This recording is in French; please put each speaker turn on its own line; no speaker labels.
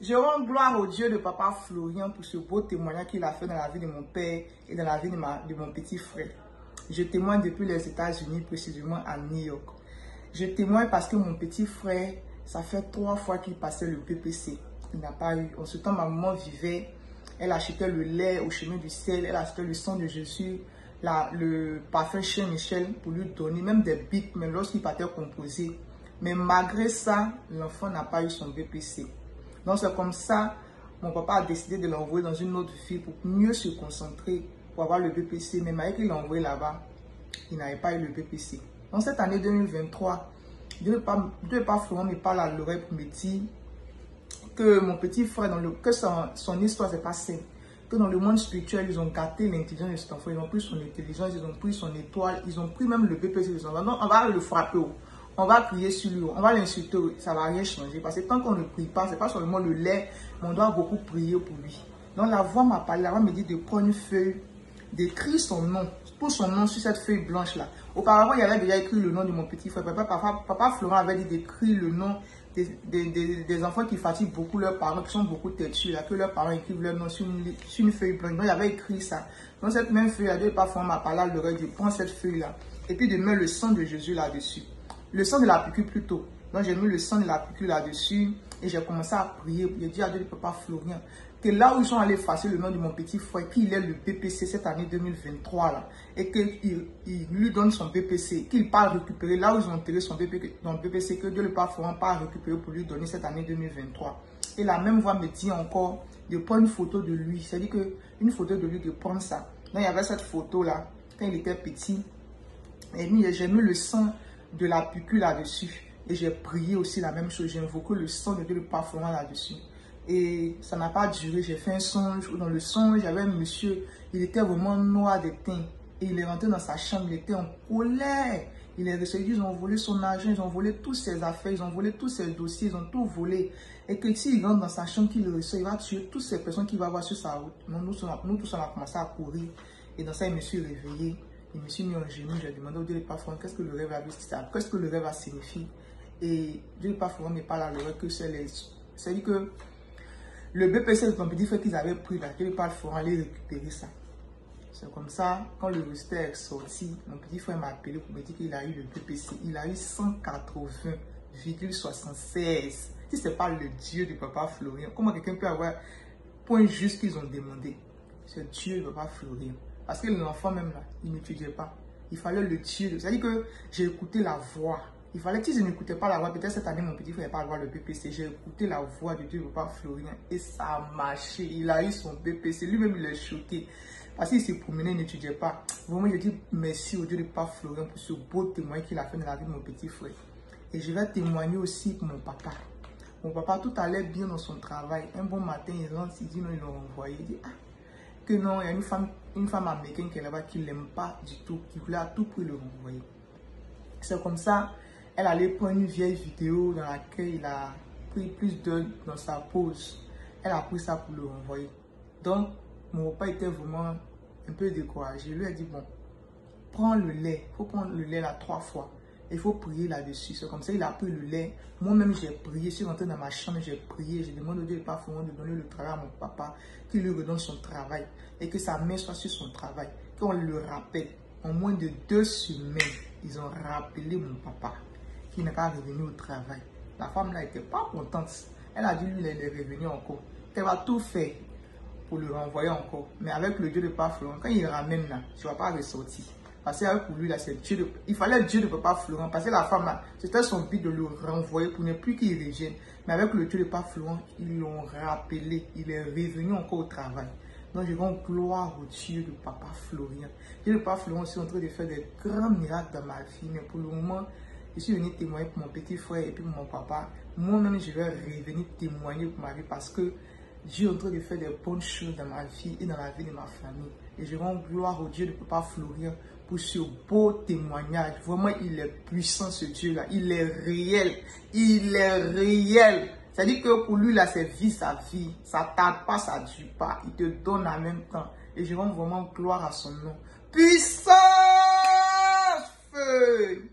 Je rends gloire au Dieu de Papa Florian pour ce beau témoignage qu'il a fait dans la vie de mon père et dans la vie de mon petit frère. Je témoigne depuis les États-Unis, précisément à New York. Je témoigne parce que mon petit frère, ça fait 3 fois qu'il passait le PPC. Il n'a pas eu. En ce temps, ma maman vivait. Elle achetait le lait au chemin du sel. Elle achetait le sang de Jésus, le parfum chez Michel pour lui donner, même des bics, même lorsqu'il partait composer. Mais malgré ça, l'enfant n'a pas eu son BPC. Donc c'est comme ça, mon papa a décidé de l'envoyer dans une autre ville pour mieux se concentrer, pour avoir le BPC. Mais malgré qu'il l'a envoyé là-bas, il n'avait pas eu le BPC. Dans cette année 2023, Dieu pas Florent me parle à l'oreille pour me dire que mon petit frère, que son histoire s'est passée. Que dans le monde spirituel, ils ont gâté l'intelligence de cet enfant. Ils ont pris son intelligence, ils ont pris son étoile, ils ont pris même le BPC de son enfant. Donc on va le frapper. On va prier sur lui, on va l'insulter, ça ne va rien changer. Parce que tant qu'on ne prie pas, ce n'est pas seulement le lait, mais on doit beaucoup prier pour lui. Donc la voix m'a parlé, la voix me dit de prendre une feuille, d'écrire son nom, pour son nom sur cette feuille blanche-là. Auparavant, il y avait déjà écrit le nom de mon petit frère. Papa Florent avait dit d'écrire le nom des enfants qui fatiguent beaucoup leurs parents, qui sont beaucoup têtus, là, que leurs parents écrivent leur nom sur une feuille blanche. Donc il avait écrit ça. Donc cette même feuille-là, Dieu Papa Florent m'a parlé à l'oreille de prendre cette feuille-là et puis de mettre le sang de Jésus là-dessus. Le sang de la piqûre plutôt. Donc j'ai mis le sang de la piqûre là-dessus et j'ai commencé à prier. J'ai dit à Dieu de Papa Florian que là où ils sont allés effacer le nom de mon petit frère, qu'il ait le BPC cette année 2023 là, et qu'il lui donne son BPC, qu'il part récupérer là où ils ont enterré son BPC, que Dieu le Papa Florian part récupérer pour lui donner cette année 2023. Et la même voix me dit encore de prendre une photo de lui. C'est-à-dire qu'une photo de lui, de prendre ça. Donc il y avait cette photo là, quand il était petit, et j'ai mis le sang de la piqûre là-dessus. Et j'ai prié aussi la même chose. J'ai invoqué le sang de Dieu le Papa Florent là-dessus. Et ça n'a pas duré. J'ai fait un songe. Dans le songe, j'avais un monsieur. Il était vraiment noir de teint. Et il est rentré dans sa chambre. Il était en colère. Il est resté. Ils ont volé son argent. Ils ont volé toutes ses affaires. Ils ont volé tous ses dossiers. Ils ont tout volé. Et que s'il rentre dans sa chambre, qu'il le reçoit, il va tuer toutes ces personnes qu'il va voir sur sa route. Nous tous, on a commencé à courir. Et dans ça, il me suis réveillé. Je me suis mis en genoux, j'ai demandé au Dieu de Papa Florent qu'est-ce que le rêve qu'est-ce que le rêve a signifié. Et Dieu de Papa Florent me parle à l'oreille que c'est-à-dire que le BPC de ton petit frère qu'ils avaient pris là, Dieu de Papa Florent allait récupérer ça. C'est comme ça, quand le résultat est sorti, mon petit frère m'a appelé pour me dire qu'il a eu le BPC. Il a eu 180,76. Si ce n'est pas le Dieu de Papa Florian, comment quelqu'un peut avoir point juste qu'ils ont demandé? C'est Dieu de Papa Florian. Parce que l'enfant même là, il n'étudiait pas. Il fallait le tuer. C'est-à-dire que j'ai écouté la voix. Il fallait que si je n'écoutais pas la voix, peut-être cette année mon petit frère n'allait pas avoir le BPC. J'ai écouté la voix de Dieu, Papa Florian, et ça a marché. Il a eu son BPC. Lui-même, il est choqué. Parce qu'il s'est promené, il n'étudiait pas. Vraiment, je dis merci au Dieu de Papa Florian pour ce beau témoignage qu'il a fait dans la vie de mon petit frère. Et je vais témoigner aussi pour mon papa. Mon papa, tout allait bien dans son travail. Un bon matin, il rentre, il dit non, ils l'ont envoyé. Il dit que non, il y a une femme américaine qui est là-bas qui ne l'aime pas du tout, qui voulait à tout prix le renvoyer. C'est comme ça, elle allait prendre une vieille vidéo dans laquelle il a pris plus d'heures dans sa pause. Elle a pris ça pour le renvoyer. Donc, mon papa était vraiment un peu découragé. Il lui a dit, bon, prends le lait. Il faut prendre le lait là 3 fois. Il faut prier là-dessus. C'est comme ça, il a pris le lait. Moi-même, j'ai prié. Je suis rentré dans ma chambre, j'ai prié. J'ai demandé au Dieu de Papa Florent de donner le travail à mon papa, qu'il lui redonne son travail et que sa main soit sur son travail. Qu'on le rappelle. En moins de 2 semaines, ils ont rappelé mon papa qui n'est pas revenu au travail. La femme là n'était pas contente. Elle a dit, lui, il est revenu encore. Elle va tout faire pour le renvoyer encore. Mais avec le Dieu de Papa Florent, quand il ramène là, tu ne vas pas ressortir. Parce que pour lui, là, c'est Dieu il fallait Dieu de Papa Florent. Parce que la femme, là, c'était son but de le renvoyer pour ne plus qu'il revienne. Mais avec le Dieu de Papa Florent, ils l'ont rappelé. Il est revenu encore au travail. Donc, je rends gloire au Dieu de Papa Florian. Dieu de Papa Florent est en train de faire des grands miracles dans ma vie. Mais pour le moment, je suis venu témoigner pour mon petit frère et puis pour mon papa. Moi-même, je vais revenir témoigner pour ma vie parce que Dieu est en train de faire des bonnes choses dans ma vie et dans la vie de ma famille. Et je rends gloire au Dieu de Papa Florian pour ce beau témoignage. Vraiment, il est puissant ce Dieu-là. Il est réel. Il est réel. C'est-à-dire que pour lui, là, c'est vie, sa vie. Ça ne tarde pas, ça ne dure pas. Il te donne en même temps. Et je rends vraiment gloire à son nom. Puissance! Feu!